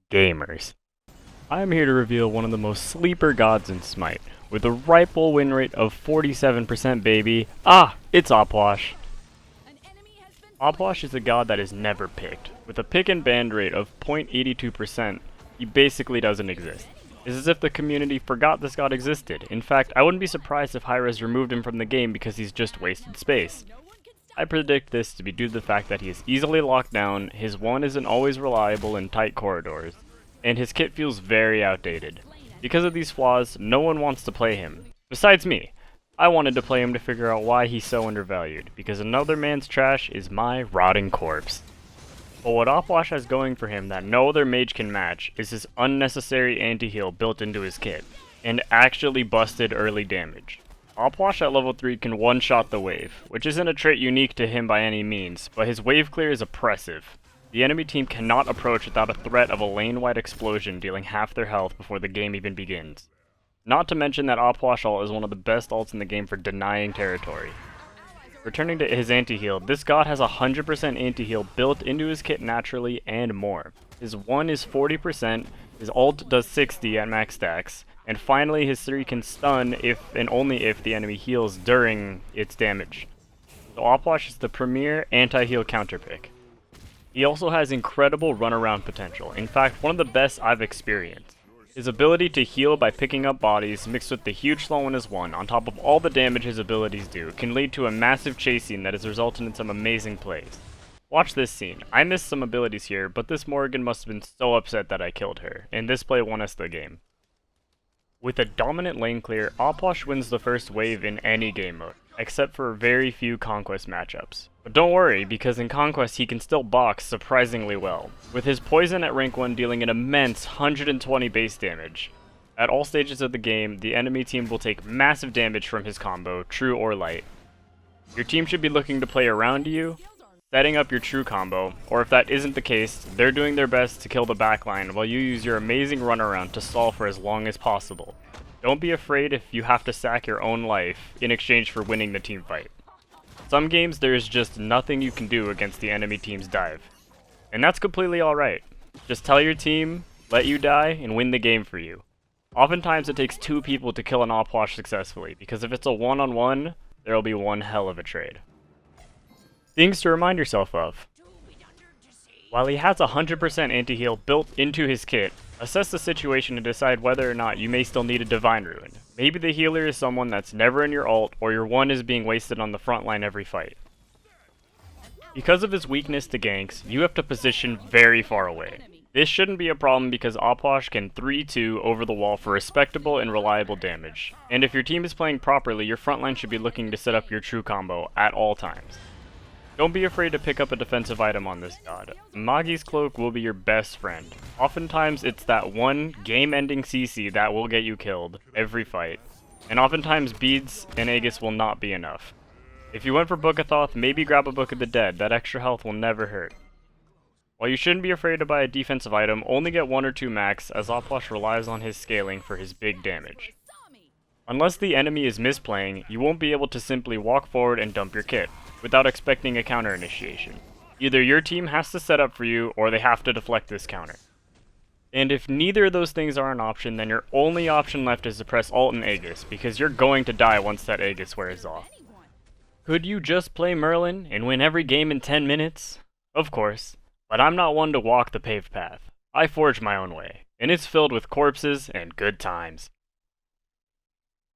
gamers. I am here to reveal one of the most sleeper gods in Smite, with a rifle win rate of 47% baby. It's Opwash. Opwash is a god that is never picked. With a pick and ban rate of 0.82%, he basically doesn't exist. It's as if the community forgot this god existed. In fact, I wouldn't be surprised if Hi-Rez removed him from the game because he's just wasted space. I predict this to be due to the fact that he is easily locked down, his 1 isn't always reliable in tight corridors, and his kit feels very outdated. Because of these flaws, no one wants to play him. Besides me. I wanted to play him to figure out why he's so undervalued, because another man's trash is my rotting corpse. But what Opwash has going for him that no other mage can match is his unnecessary anti-heal built into his kit, and actually busted early damage. Opwash at level 3 can one-shot the wave, which isn't a trait unique to him by any means, but his wave clear is oppressive. The enemy team cannot approach without a threat of a lane-wide explosion dealing half their health before the game even begins. Not to mention that Opwash ult is one of the best ults in the game for denying territory. Returning to his anti-heal, this god has 100% anti-heal built into his kit naturally and more. His 1 is 40%, his ult does 60 at max stacks, and finally his 3 can stun if and only if the enemy heals during its damage. So Opwash is the premier anti-heal counter pick. He also has incredible runaround potential, in fact one of the best I've experienced. His ability to heal by picking up bodies mixed with the huge slow in his 1 on top of all the damage his abilities do can lead to a massive chase scene that has resulted in some amazing plays. Watch this scene. I missed some abilities here, but this Morrigan must have been so upset that I killed her, and this play won us the game. With a dominant lane clear, Opwash wins the first wave in any game mode, except for very few Conquest matchups. But don't worry, because in Conquest he can still box surprisingly well, with his poison at rank 1 dealing an immense 120 base damage. At all stages of the game, the enemy team will take massive damage from his combo, true or light. Your team should be looking to play around you, setting up your true combo, or if that isn't the case, they're doing their best to kill the backline while you use your amazing runaround to stall for as long as possible. Don't be afraid if you have to sack your own life in exchange for winning the team fight. Some games there is just nothing you can do against the enemy team's dive. And that's completely alright. Just tell your team, let you die, and win the game for you. Oftentimes it takes 2 people to kill an Opwash successfully, because if it's a one-on-one, there will be one hell of a trade. Things to remind yourself of. While he has 100% anti-heal built into his kit, assess the situation to decide whether or not you may still need a Divine Ruin. Maybe the healer is someone that's never in your ult, or your 1 is being wasted on the front line every fight. Because of his weakness to ganks, you have to position very far away. This shouldn't be a problem because Opwash can 3-2 over the wall for respectable and reliable damage. And if your team is playing properly, your front line should be looking to set up your true combo at all times. Don't be afraid to pick up a defensive item on this god. Magi's Cloak will be your best friend. Oftentimes it's that one game-ending CC that will get you killed every fight. And oftentimes beads and Aegis will not be enough. If you went for Book of Thoth, maybe grab a Book of the Dead. That extra health will never hurt. While you shouldn't be afraid to buy a defensive item, only get 1 or 2 max, as Opwash relies on his scaling for his big damage. Unless the enemy is misplaying, you won't be able to simply walk forward and dump your kit, without expecting a counter initiation. Either your team has to set up for you, or they have to deflect this counter. And if neither of those things are an option, then your only option left is to press ult and Aegis, because you're going to die once that Aegis wears off. Could you just play Merlin and win every game in 10 minutes? Of course, but I'm not one to walk the paved path. I forge my own way, and it's filled with corpses and good times.